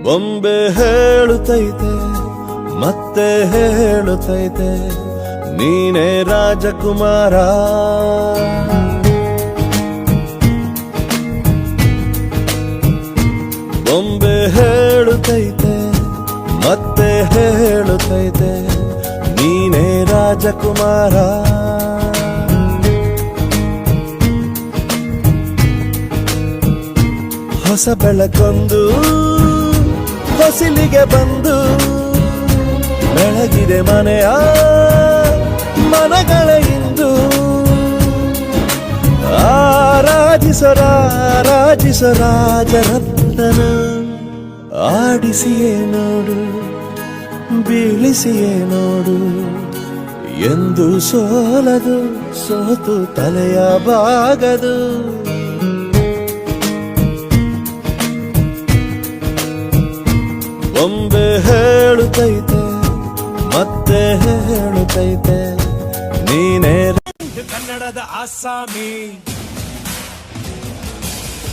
ಬೊಂಬೆ ಹೇಳುತ್ತೈತೆ ಮತ್ತೆ ಹೇಳುತ್ತೈತೆ ನೀನೇ ರಾಜಕುಮಾರ. ಬೊಂಬೆ ಹೇಳುತ್ತೈತೆ ಮತ್ತೆ ಹೇಳುತ್ತೈತೆ ನೀನೇ ರಾಜಕುಮಾರ. ಹೊಸ ಬೆಳಕೊಂದು ಹೊಸಿಲಿಗೆ ಬಂದು ಬೆಳಗಿದೆ ಮನೆಯ ಮನಗಳ ಇಂದು. ಆರಾಜಿಸೋ ರಾಜರತ್ನನ ಆಡಿಸಿಯೇ ನೋಡು ಬೀಳಿಸಿಯೇ ನೋಡು ಎಂದು ಸೋಲದು ಸೋತು ತಲೆಯ ಬಾಗದು. ಬೊಂಬೆ ಹೇಳುತ್ತೈತೆ ಮತ್ತೆ ಹೇಳುತ್ತೈತೆ ನೀನೇ ಕನ್ನಡದ ಆಸಾಮಿ.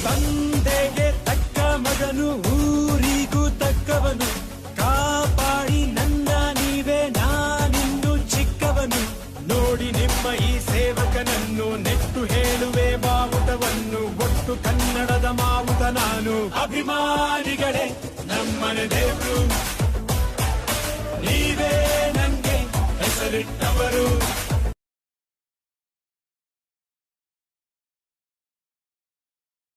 ತಂದೆಗೆ ತಕ್ಕ ಮಗನು ಊರಿಗೂ ತಕ್ಕವನು. ಕಾಪಾಡಿ ನನ್ನ ನೀವೇ ನಾನಿನ್ನು ಚಿಕ್ಕವನು. ನೋಡಿ ನಿಮ್ಮ ಈ ಸೇವಕನನ್ನು ನೆಟ್ಟು ಹೇಳುವೆ ಬಾವುಟವನ್ನು. ಒಟ್ಟು ಕನ್ನಡದ ಮಾವುತ ನಾನು. ಅಭಿಮಾನಿಗಳೇ ನಮ್ಮನೆ ದೇವರು ನೀವೇ ನಂಗೆ ಹೆಸರಿಟ್ಟವರು.